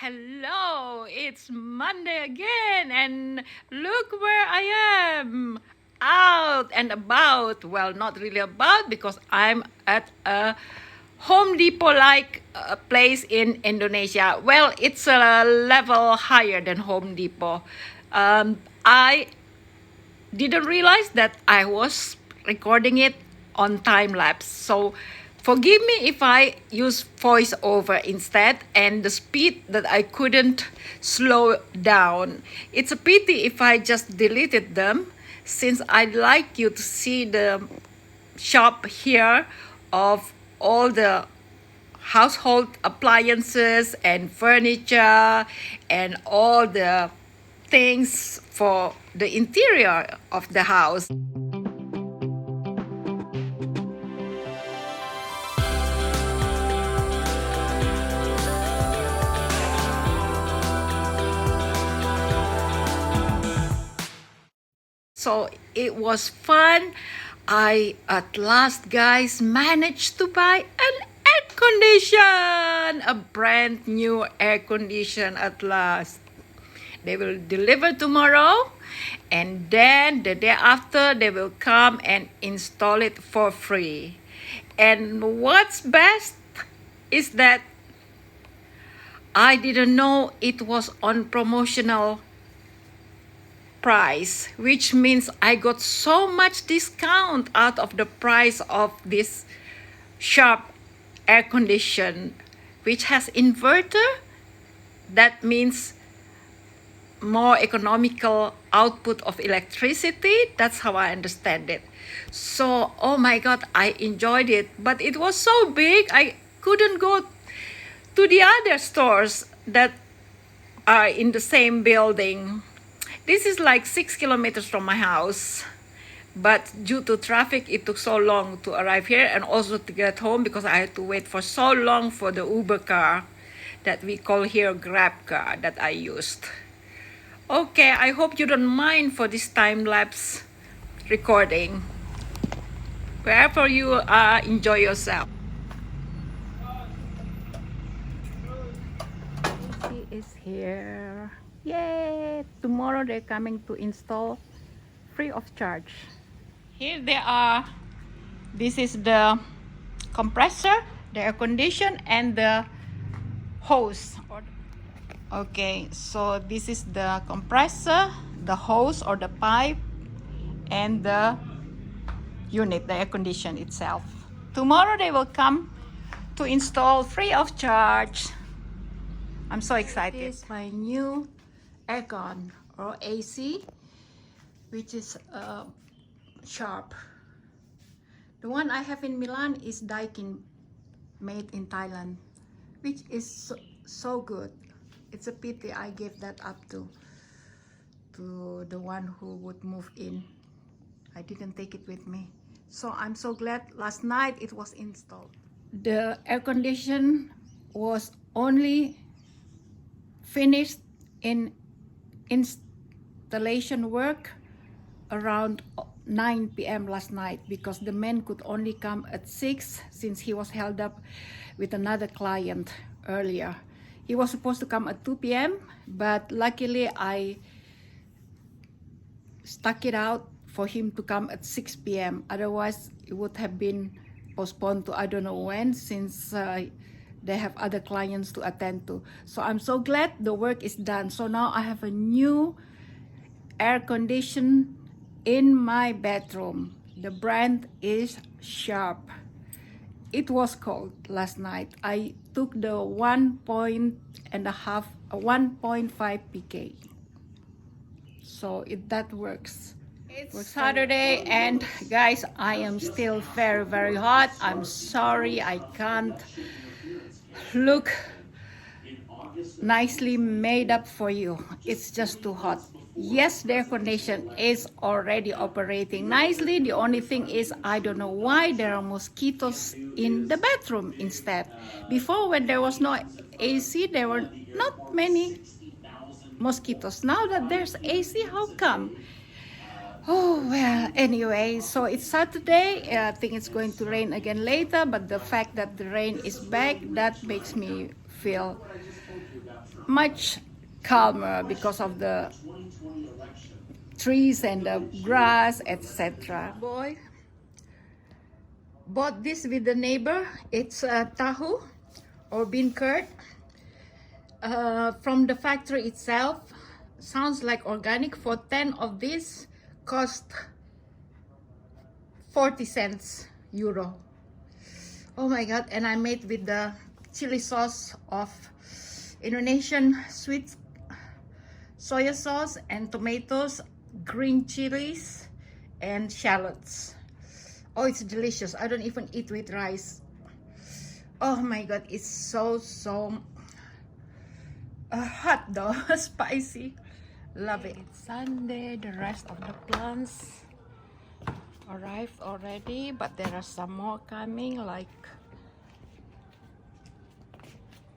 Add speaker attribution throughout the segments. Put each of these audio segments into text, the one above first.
Speaker 1: Hello, it's Monday again, and look where I am. Out and about. Well, not really about because I'm at a Home Depot like place in Indonesia. Well, it's a level higher than Home Depot. I didn't realize that I was recording it on time lapse. So forgive me if I use voiceover instead and the speed that I couldn't slow down. It's a pity if I just deleted them since I'd like you to see the shop here of all the household appliances and furniture and all the things for the interior of the house. So it was fun. I at last, guys, managed to buy an air condition, a brand new air condition at last. They will deliver tomorrow, and then the day after they will come and install it for free. And what's best is that I didn't know it was on promotional price, which means I got so much discount out of the price of this sharp air condition, which has inverter. That means more economical output of electricity. That's how I understand it. So, oh my God, I enjoyed it, but it was so big I couldn't go to the other stores that are in the same building. This is like 6 kilometers from my house, but due to traffic it took so long to arrive here and also to get home because I had to wait for so long for the Uber car that we call here Grab car that I used. Okay, I hope you don't mind for this time-lapse recording. Wherever you are, enjoy yourself. AC is here. Yay! Tomorrow they're coming to install free of charge. Here they are. This is the compressor, the air condition, and the hose. Okay, so this is the compressor, the hose or the pipe, and the unit, the air condition itself. Tomorrow they will come to install free of charge. I'm so excited. This is my new aircon or AC, which is sharp. The one I have in Milan is Daikin, made in Thailand, which is so good. It's a pity I gave that up to the one who would move in. I didn't take it with me. So I'm so glad last night it was installed. The air condition was only finished in installation work around 9 p.m. last night because the man could only come at 6 since he was held up with another client earlier. He was supposed to come at 2 p.m. but luckily I stuck it out for him to come at 6 p.m. Otherwise it would have been postponed to I don't know when since they have other clients to attend to. So I'm so glad the work is done. So now I have a new air condition in my bedroom. The brand is Sharp. It was cold last night. I took the 1.5 pk. So that works. It's Saturday and guys, I am still very hot. I'm sorry I can't look nicely made up for you. It's just too hot. Yes, the air condition is already operating nicely. The only thing is I don't know why there are mosquitoes in the bedroom instead. Before, when there was no AC, there were not many mosquitoes. Now that there's AC, how come? Oh, well, anyway, so it's Saturday. I think it's going to rain again later, but the fact that the rain is back, that makes me feel much calmer because of the trees and the grass, etc. Boy bought this with the neighbor. It's tahu or bean curd from the factory itself. Sounds like organic. For 10 of this cost 40 cents euro. Oh my god. And I made with the chili sauce of Indonesian sweet soya sauce and tomatoes, green chilies and shallots. Oh, it's delicious. I don't even eat with rice. Oh my god, it's so hot though. Spicy. Love it. It's Sunday. The rest of the plants arrived already, but there are some more coming, like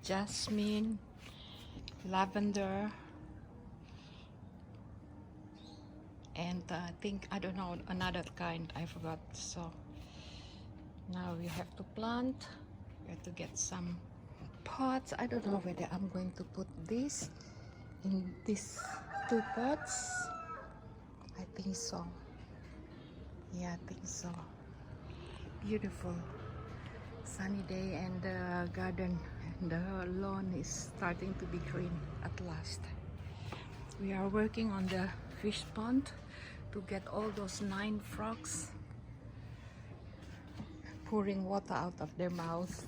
Speaker 1: jasmine, lavender, and I don't know, another kind I forgot. So now we have to plant. We have to get some pots. I don't know whether I'm going to put this in these 2 pots. I think so. Yeah, I think so. Beautiful sunny day, and the garden and the lawn is starting to be green at last. We are working on the fish pond to get all those 9 frogs pouring water out of their mouths.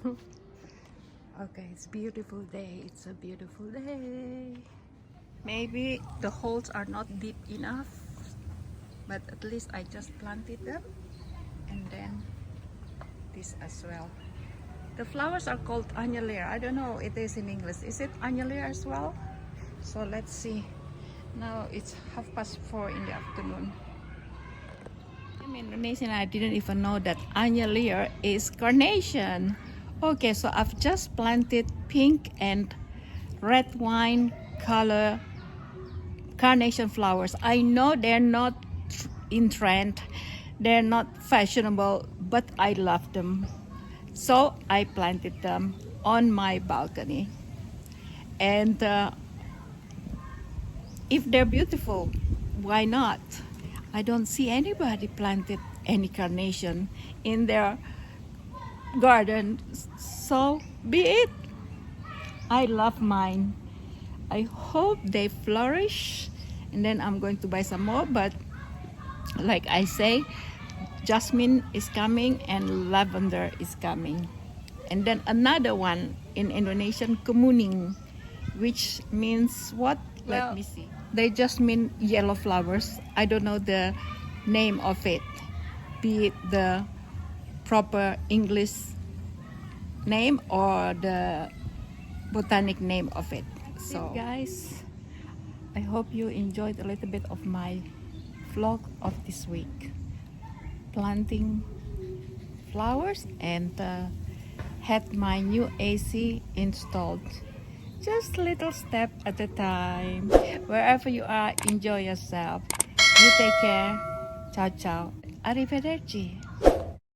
Speaker 1: Okay, it's a beautiful day. It's a beautiful day. Maybe the holes are not deep enough, but at least I just planted them, and then this as well. The flowers are called annulaire. I don't know it is in English. Is it annulaire as well? So let's see. Now it's 4:30 in the afternoon. I'm Indonesian. I didn't even know that annulaire is carnation. Okay, so I've just planted pink and red wine color carnation flowers. I know they're not in trend, they're not fashionable, but I love them. So I planted them on my balcony. And if they're beautiful, why not? I don't see anybody planted any carnation in their garden, so be it. I love mine. I hope they flourish, and then I'm going to buy some more. But like I say, jasmine is coming and lavender is coming, and then another one in Indonesian, kemuning, which means what? Let me see. They just mean yellow flowers. I don't know the name of it, be it the proper English name or the botanic name of it. So guys, I hope you enjoyed a little bit of my vlog of this week, planting flowers, and had my new AC installed. Just little step at a time. Wherever you are, enjoy yourself. You take care. Ciao ciao. Arrivederci.